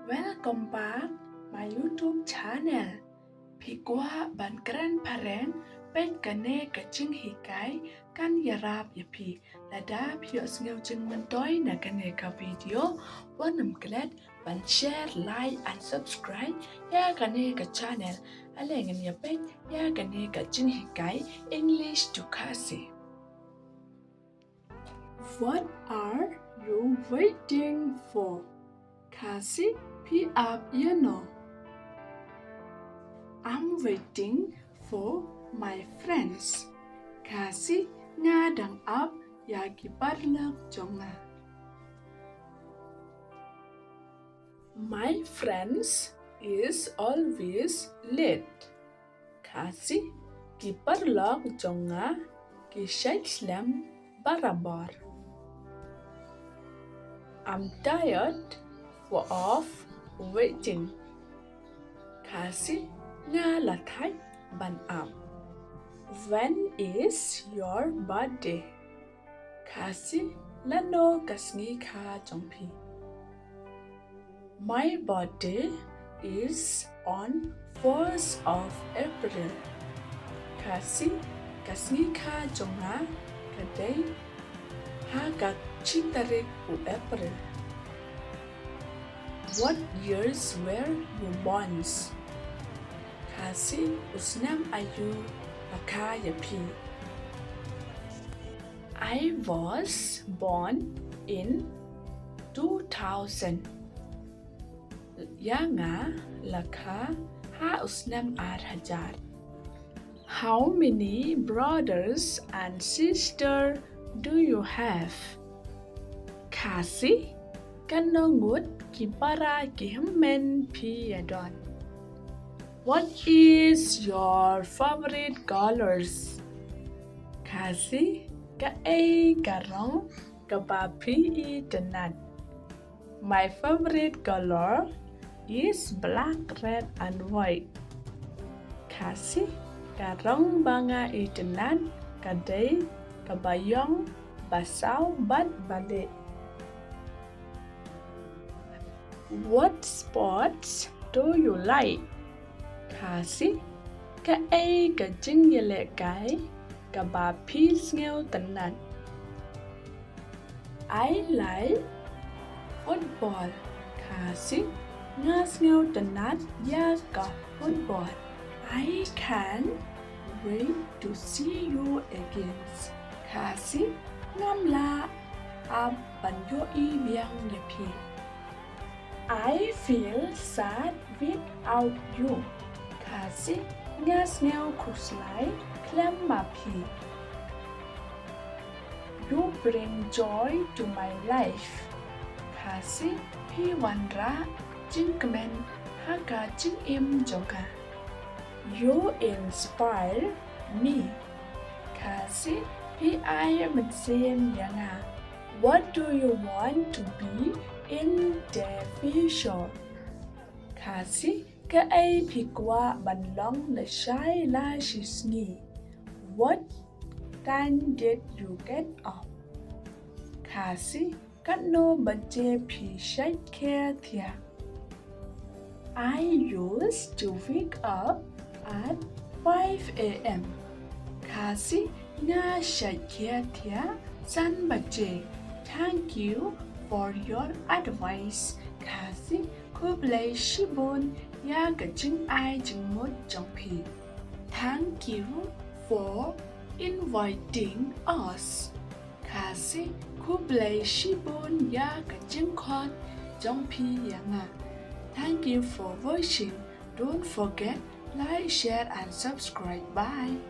Welcome back my YouTube channel.พี่กว่าบันกรันพาเรนเป็นกันเนกะจิงหิไกกันยาราบยาพีและดาพี่อสเงวจึงมันต้อยนะกันเนกะวิดีโอวันนำเกล็ดบันแชร์ไลค์ and subscribe ยากันเนกะ channel อะไรเงี้ยเป็นยากันเนกะจิงหิไก English to Kasi. What are you waiting for? Kasi pi up you know. I'm waiting for my friends. Kasi nga dang up yagi parlak jonga. My friends is always late. Kasi ki parlak jonga ki shaislam barabar. I'm tired of waiting. Kasi nga lathay ban up. When is your birthday? Kasi lano kasni ka jongpi. My birthday is on 1st of April. Kasi kasni ka jonga kaday hagak chitarik u April. What years were you born? Kasi usnam ayu akaya pi. I was born in 2000. Yanga laka ha usnam hajar. How many brothers and sisters do you have? Kasi kanongut kipara kihmen piyadon. What is your favorite colors? Kasi ka karong kapapi itanan. My favorite color is black, red, and white. Kasi karong banga itanan kaday kabayong basaw bat balik. What sports do you like? Kasi ka jing yele kai ka ba pis ngeo tanan. I like football. Kasi ngas ngeo tanan ya ka football. I can wait to see you again. Kasi ngamla ab banyo ibiyang yapi. I feel sad without you. Kasi ngas ngeo kuslay klem mapi. You bring joy to my life. Kasi pi wanra jingkemen haga jing im joga. You inspire me. Kasi pi I mensin yanga. What do you want to be in the future? Kasi ka pikwa banlong na shy la shisni. What time did you get up? Kasi kano baje pi shay care tia. I used to wake up at 5 a.m. Kasi na shay care tia san baje. Thank you for your advice. Kasi kublay shibun ya gajing ai jing mot jong pi. Thank you for inviting us. Kasi kublay shibun ya gajing khot jong pi yanga. Thank you for watching. Don't forget like, share and subscribe. Bye.